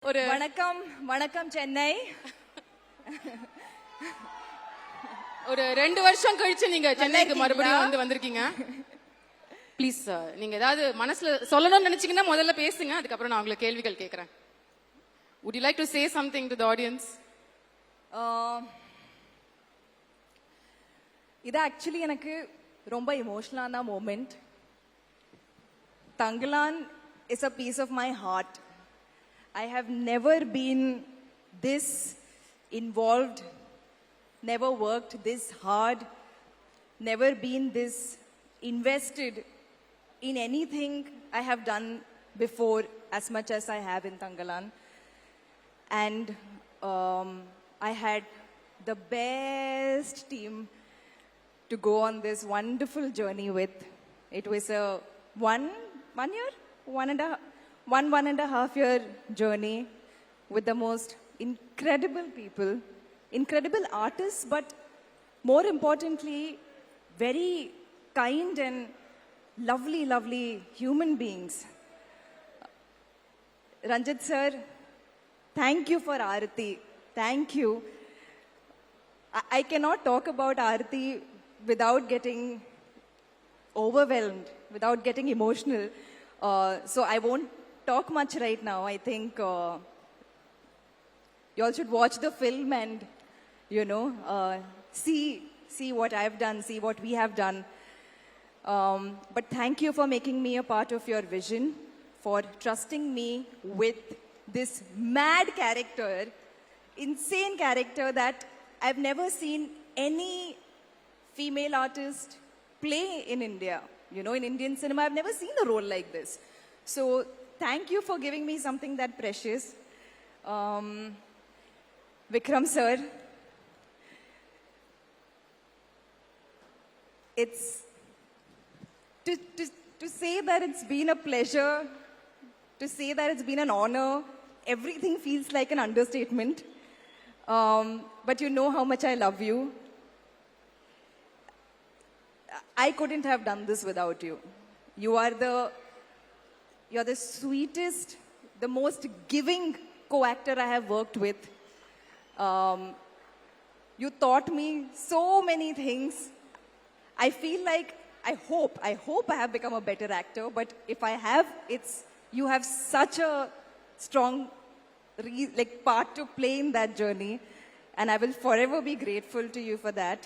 ஒரு வணக்கம் வணக்கம் சென்னை. ஒரு 2 வருஷம் கழிச்சு நீங்க சென்னைக்கு மறுபடியும் வந்திருக்கீங்க. ப்ளீஸ் நீங்க ஏதாவது மனசுல சொல்லணும்னு நினைச்சீங்கன்னா முதல்ல பேசுங்க, அதுக்கப்புறம் நான் உங்களுக்கு கேள்விகள் கேட்கறேன். Would you like to say something to the audience? இது ஆக்சுவலி எனக்கு ரொம்ப எமோஷனலான moment. Tangalan is a piece of my heart. I have never been this involved, never worked this hard, never been this invested in anything I have done before as much as I have in Tangalan. And I had the best team to go on this wonderful journey with. It was a one and a half year journey with the most incredible people, incredible artists, but more importantly, very kind and lovely human beings. Ranjit sir, thank you for Aarati. Thank you. I cannot talk about Aarati without getting overwhelmed, without getting emotional. So I won't talk much right now. I think you all should watch the film and, see what I've done, see what we have done. But thank you for making me a part of your vision, for trusting me with this mad character, insane character that I've never seen any female artist play in India. In Indian cinema, I've never seen a role like this. So thank you for giving me something that precious. Vikram sir, it's to say that it's been a pleasure, to say that it's been an honor, everything feels like an understatement. But you know how much I love you. I couldn't have done this without you. You're the sweetest, the most giving co-actor I have worked with. You taught me so many things. I feel like, I hope I have become a better actor, but if I have, you have such a strong part to play in that journey, and I will forever be grateful to you for that.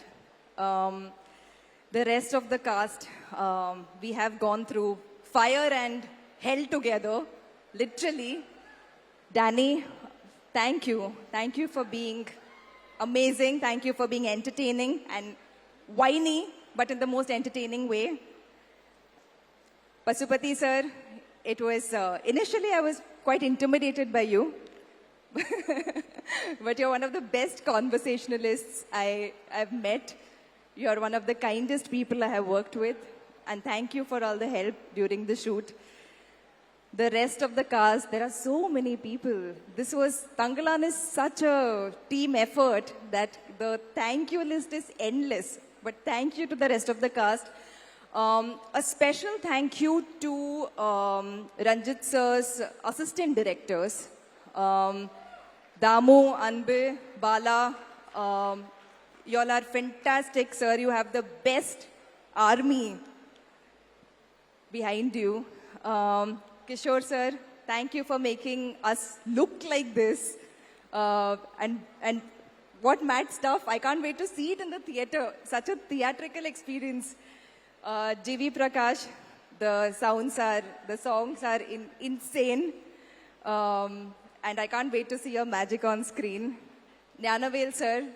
The rest of the cast, we have gone through fire and hell together, literally. Danny, thank you. Thank you for being amazing. Thank you for being entertaining and whiny, but in the most entertaining way. Pasupati sir, it was, initially I was quite intimidated by you. But you're one of the best conversationalists I've met. You're one of the kindest people I have worked with. And thank you for all the help during the shoot. The rest of the cast, there are so many people. Tangalan is such a team effort that the thank you list is endless. But thank you to the rest of the cast. A special thank you to Ranjit sir's assistant directors. Damu, Anbe, Bala, you all are fantastic, sir. You have the best army behind you. Kishore sir, thank you for making us look like this. And what mad stuff. I can't wait to see it in the theater. Such a theatrical experience. GV Prakash, the songs are insane. And I can't wait to see your magic on screen. Nyanavel sir.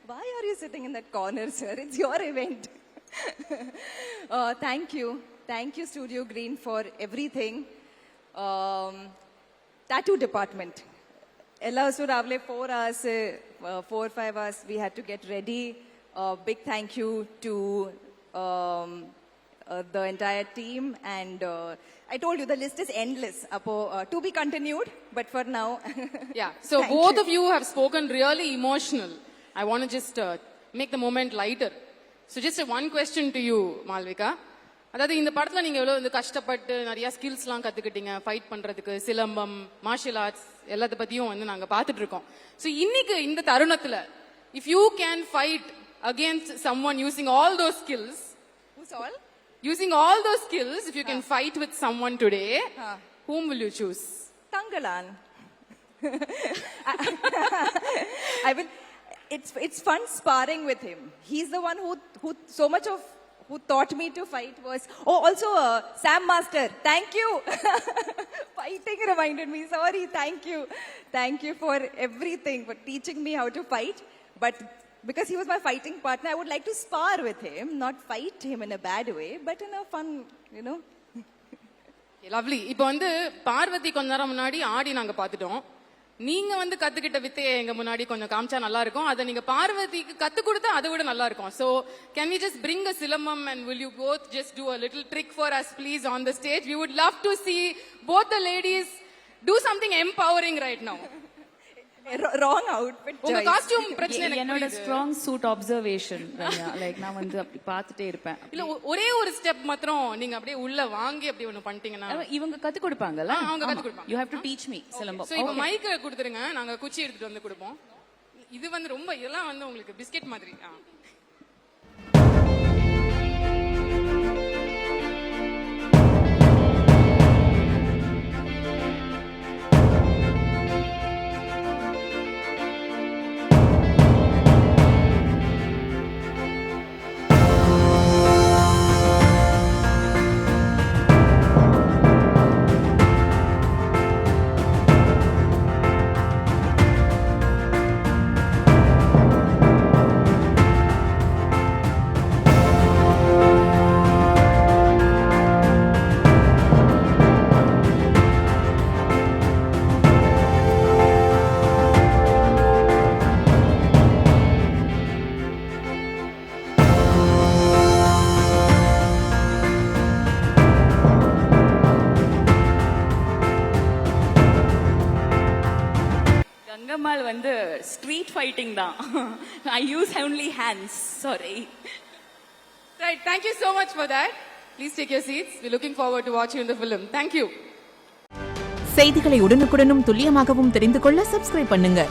Why are you sitting in that corner, sir? It's your event. Thank you. Thank you, Studio Green, for everything. Tattoo department. Ella Suravle 4 hours, 4-5 hours, we had to get ready. Big thank you to the entire team. And I told you the list is endless. To be continued, but for now. Yeah, so both of you have spoken really emotional. I want to just make the moment lighter. So just one question to you, Malvika. அதாவது இந்த படத்துல நீங்க எவ்வளவு வந்து கஷ்டப்பட்டு நிறைய ஸ்கில்ஸ்லாம் கத்துக்கிட்டீங்க fight பண்றதுக்கு, சிலம்பம், மார்ஷியல் ஆர்ட்ஸ் எல்லாத்த பத்தியும் வந்து நாங்க பார்த்துட்டு இருக்கோம். சோ இன்னைக்கு இந்த தருணத்துல if you can fight against someone using all those skills, Who's all? using all those skills, if you can fight with someone today, whom will you choose? Tangalan. I mean, it's fun sparring with him. He's the one who so much of who taught me to fight was. Oh, also Sam Master. Thank you. Fighting reminded me. Sorry. Thank you for everything, for teaching me how to fight. But because he was my fighting partner, I would like to spar with him, not fight him in a bad way, but in a fun, you know. Lovely. இப்போ வந்து பார்வதி கொஞ்ச நேரம் முன்னாடி ஆடி நாங்க பாத்துட்டோம். நீங்க வந்து கத்துக்கிட்ட வித்தையை எங்க முன்னாடி கொஞ்சம் காமிச்சா நல்லா இருக்கும். அதை நீங்க பார்வதிக்கு கத்து கொடுத்தா அதை விட நல்லா இருக்கும். So can we just bring a silambam and will you both just do a little trick for us please on the stage? We would love to see both the ladies do something empowering right now. Wrong outfit உங்க choice. Costume பிரச்சனை எனக்கு என்னோட புரியுது. Strong suit observation like நான் வந்து அப்படி பார்த்துட்டே இருப்பேன். இல்ல ஒரே ஒரு ஸ்டெப் மாத்திரம் நீங்க அப்படியே உள்ள வாங்கி அப்படி ஒண்ணு பண்ணிட்டீங்கன்னா இவங்க கத்து கொடுப்பாங்கல்ல, அவங்க கத்து கொடுப்பாங்க. You have to teach me silambam. So இப்போ மைக்க கொடுத்துருங்க, நாங்க குச்சி எடுத்துட்டு வந்து கொடுப்போம். இது வந்து ரொம்ப இதெல்லாம் வந்து உங்களுக்கு பிஸ்கெட் மாதிரி. கங்கம்மாள் வந்து ஸ்ட்ரீட் ஃபைட்டிங் தான். ஐ use only hands. Sorry. Right, thank you so much for that. Please take your seats. We're looking forward to watching the film. Thank you. செய்திகளை உடனுக்குடனும் துல்லியமாகவும் தெரிந்து கொள்ள சப்ஸ்கிரைப் பண்ணுங்க.